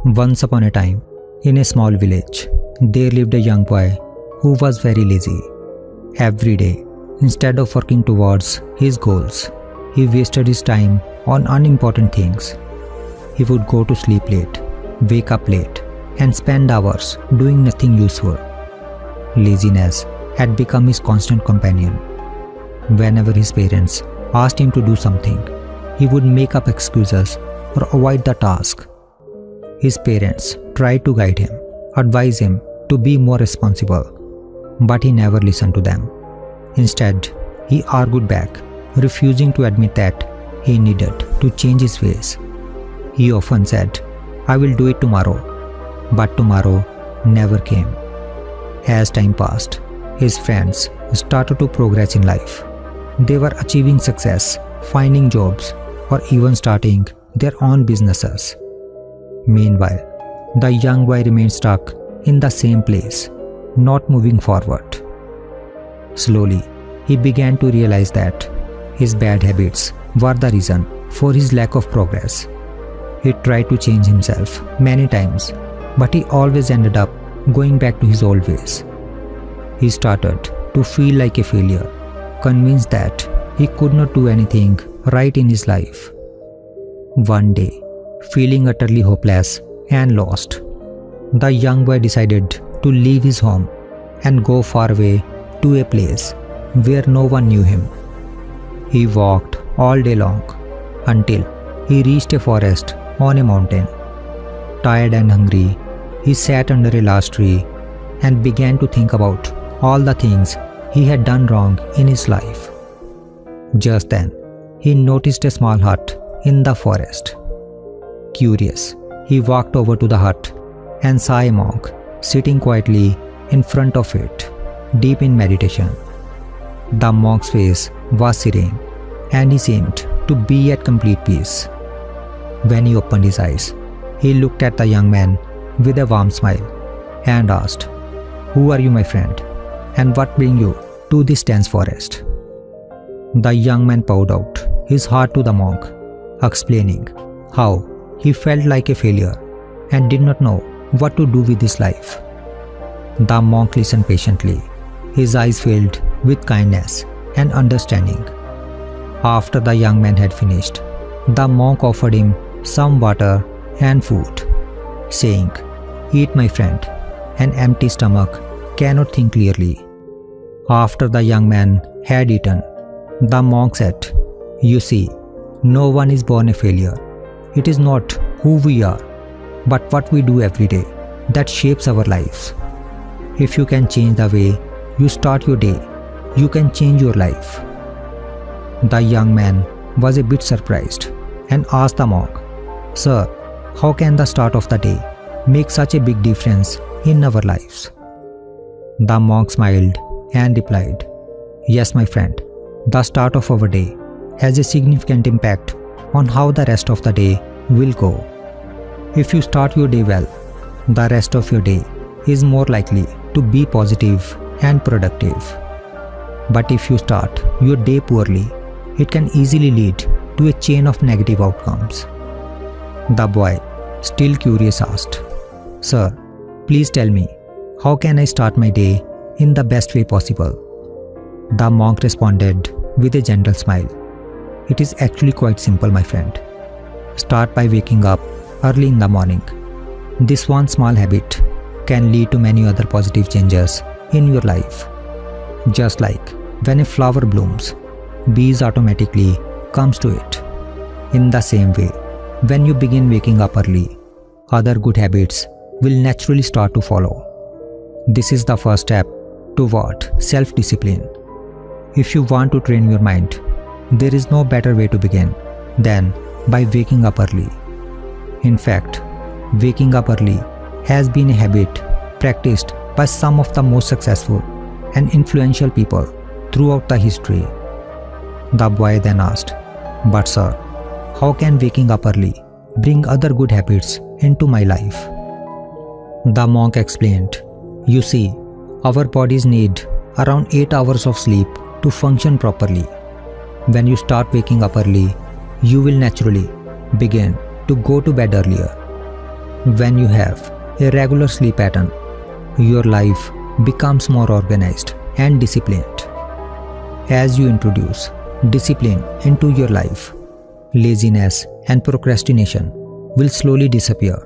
Once upon a time, in a small village, there lived a young boy who was very lazy. Every day, instead of working towards his goals, he wasted his time on unimportant things. He would go to sleep late, wake up late, and spend hours doing nothing useful. Laziness had become his constant companion. Whenever his parents asked him to do something, he would make up excuses or avoid the task. His parents tried to guide him, advise him to be more responsible, but he never listened to them. Instead, he argued back, refusing to admit that he needed to change his ways. He often said, "I will do it tomorrow," but tomorrow never came. As time passed, his friends started to progress in life. They were achieving success, finding jobs, or even starting their own businesses. Meanwhile, the young boy remained stuck in the same place, not moving forward. Slowly, he began to realize that his bad habits were the reason for his lack of progress. He tried to change himself many times, but he always ended up going back to his old ways. He started to feel like a failure, convinced that he could not do anything right in his life. One day, feeling utterly hopeless and lost, the young boy decided to leave his home and go far away to a place where no one knew him. He walked all day long until he reached a forest on a mountain. Tired and hungry, he sat under a large tree and began to think about all the things he had done wrong in his life. Just then, he noticed a small hut in the forest. Curious, he walked over to the hut and saw a monk sitting quietly in front of it, deep in meditation. The monk's face was serene, and he seemed to be at complete peace. When he opened his eyes, he looked at the young man with a warm smile and asked, "Who are you, my friend, and what brings you to this dense forest?" The young man poured out his heart to the monk, explaining how he felt like a failure and did not know what to do with his life. The monk listened patiently, his eyes filled with kindness and understanding. After the young man had finished, the monk offered him some water and food, saying, "Eat, my friend. An empty stomach cannot think clearly." After the young man had eaten, the monk said, "You see, no one is born a failure. It is not who we are, but what we do every day that shapes our lives. If you can change the way you start your day, you can change your life." The young man was a bit surprised and asked the monk, "Sir, how can the start of the day make such a big difference in our lives?" The monk smiled and replied, "Yes, my friend, the start of our day has a significant impact on how the rest of the day will go. If you start your day well, the rest of your day is more likely to be positive and productive. But if you start your day poorly, it can easily lead to a chain of negative outcomes." The boy, still curious, asked, "Sir, please tell me, how can I start my day in the best way possible?" The monk responded with a gentle smile, "It is actually quite simple, my friend. Start by waking up early in the morning. This one small habit can lead to many other positive changes in your life. Just like when a flower blooms, bees automatically comes to it. In the same way, when you begin waking up early, other good habits will naturally start to follow. This is the first step toward self-discipline. If you want to train your mind, there is no better way to begin than by waking up early. In fact, waking up early has been a habit practiced by some of the most successful and influential people throughout the history." The boy then asked, "But sir, how can waking up early bring other good habits into my life?" The monk explained, "You see, our bodies need around 8 hours of sleep to function properly. When you start waking up early, you will naturally begin to go to bed earlier. When you have a regular sleep pattern, your life becomes more organized and disciplined. As you introduce discipline into your life, laziness and procrastination will slowly disappear.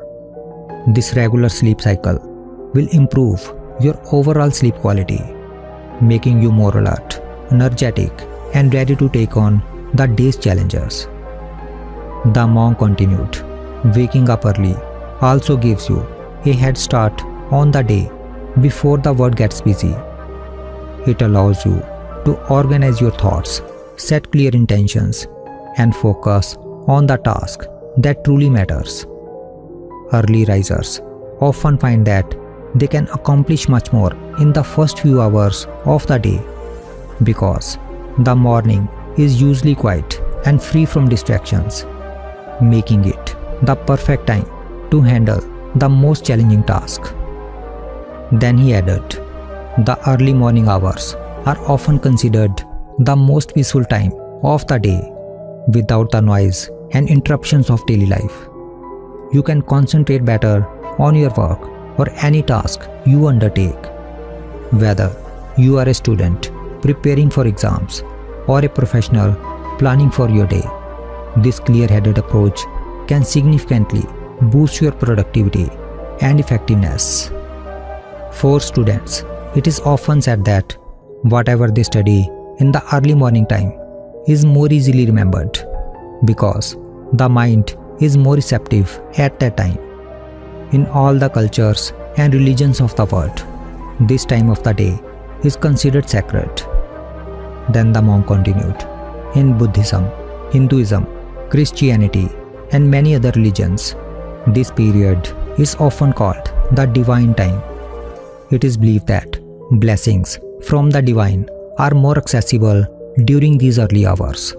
This regular sleep cycle will improve your overall sleep quality, making you more alert, energetic, and ready to take on the day's challenges. The monk continued, waking up early also gives you a head start on the day before the world gets busy. It allows you to organize your thoughts, set clear intentions, and focus on the task that truly matters. Early risers often find that they can accomplish much more in the first few hours of the day because the morning is usually quiet and free from distractions, making it the perfect time to handle the most challenging task. Then he added, the early morning hours are often considered the most peaceful time of the day without the noise and interruptions of daily life. You can concentrate better on your work or any task you undertake. Whether you are a student preparing for exams or a professional planning for your day, this clear-headed approach can significantly boost your productivity and effectiveness. For students, it is often said that whatever they study in the early morning time is more easily remembered because the mind is more receptive at that time. In all the cultures and religions of the world, this time of the day is considered sacred. Then the monk continued, in Buddhism, Hinduism, Christianity, and many other religions, this period is often called the divine time. It is believed that blessings from the divine are more accessible during these early hours.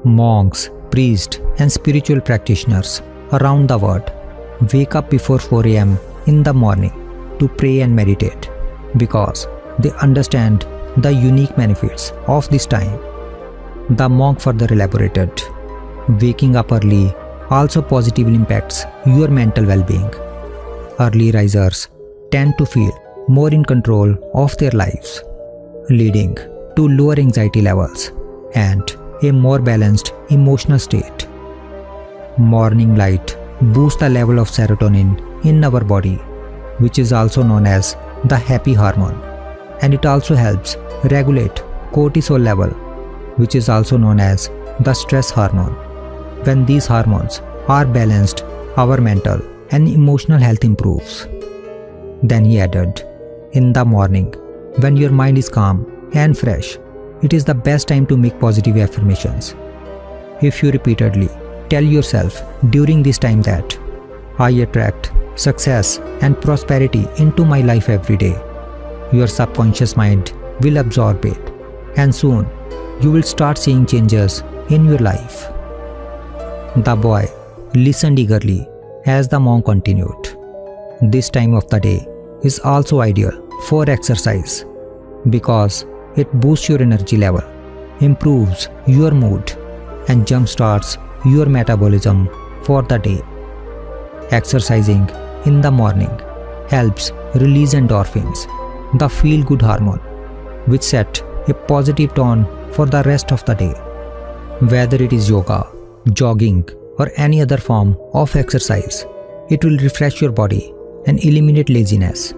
Monks, priests, and spiritual practitioners around the world wake up before 4 a.m. in the morning to pray and meditate because they understand the unique benefits of this time. The monk further elaborated, waking up early also positively impacts your mental well-being. Early risers tend to feel more in control of their lives, leading to lower anxiety levels and a more balanced emotional state. Morning light boosts the level of serotonin in our body, which is also known as the happy hormone, and it also helps regulate cortisol level, which is also known as the stress hormone. When these hormones are balanced, our mental and emotional health improves. Then he added, in the morning, when your mind is calm and fresh, it is the best time to make positive affirmations. If you repeatedly tell yourself during this time that I attract success and prosperity into my life every day, your subconscious mind will absorb it, and soon you will start seeing changes in your life. The boy listened eagerly as the monk continued. This time of the day is also ideal for exercise because it boosts your energy level, improves your mood, and jumpstarts your metabolism for the day. Exercising in the morning helps release endorphins, the feel-good hormone, which set a positive tone for the rest of the day. Whether it is yoga, jogging, or any other form of exercise, it will refresh your body and eliminate laziness.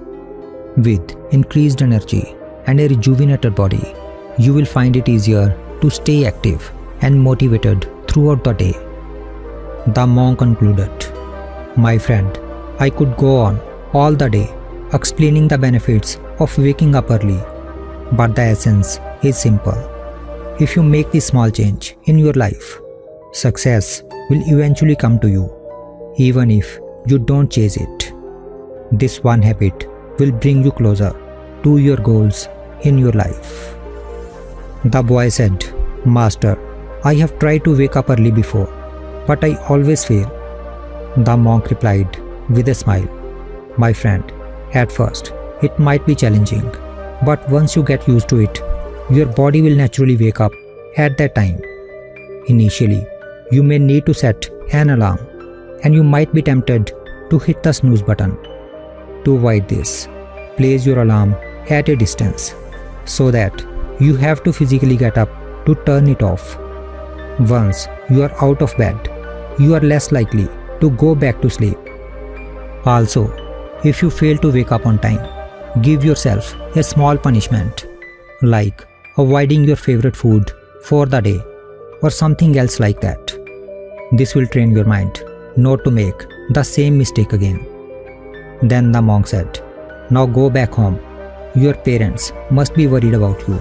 With increased energy and a rejuvenated body, you will find it easier to stay active and motivated throughout the day. The monk concluded, my friend, I could go on all the day explaining the benefits of waking up early, but the essence is simple. If you make this small change in your life, success will eventually come to you, even if you don't chase it. This one habit will bring you closer to your goals in your life. The boy said, Master, I have tried to wake up early before, but I always fail. The monk replied with a smile, my friend, at first it might be challenging, but once you get used to it, your body will naturally wake up at that time. Initially, you may need to set an alarm, and you might be tempted to hit the snooze button. To avoid this, place your alarm at a distance so that you have to physically get up to turn it off. Once you are out of bed, you are less likely to go back to sleep. Also, if you fail to wake up on time, give yourself a small punishment, like avoiding your favorite food for the day or something else like that. This will train your mind not to make the same mistake again. Then the monk said, "Now go back home. Your parents must be worried about you."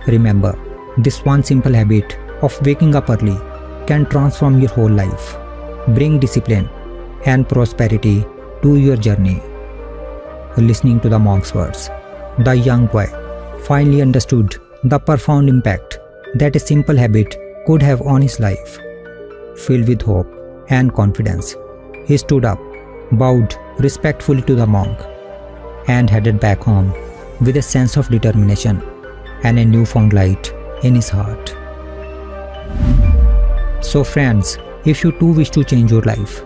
Remember, this one simple habit of waking up early can transform your whole life, bring discipline and prosperity to your journey. Listening to the monk's words, the young boy finally understood the profound impact that a simple habit could have on his life. Filled with hope and confidence, he stood up, bowed respectfully to the monk, and headed back home with a sense of determination and a newfound light in his heart. So friends, if you too wish to change your life,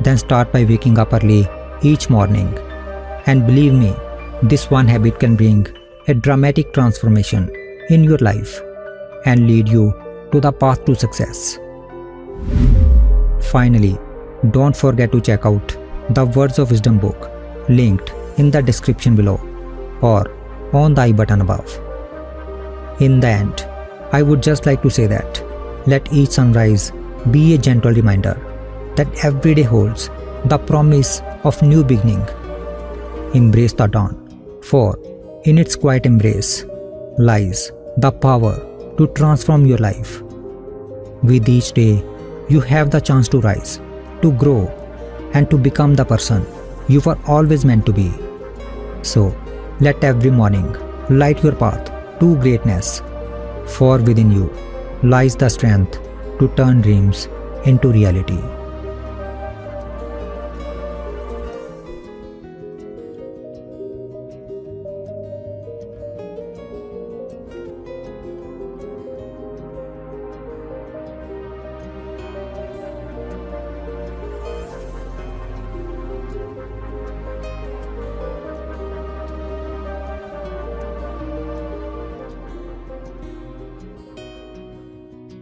then start by waking up early each morning. And believe me, this one habit can bring a dramatic transformation in your life and lead you to the path to success. Finally, don't forget to check out the Words of Wisdom book linked in the description below or on the I button above. In the end, I would just like to say that let each sunrise be a gentle reminder that every day holds the promise of new beginning. Embrace the dawn, for in its quiet embrace lies the power to transform your life. With each day, you have the chance to rise, to grow, and to become the person you were always meant to be. So, let every morning light your path to greatness, for within you lies the strength to turn dreams into reality.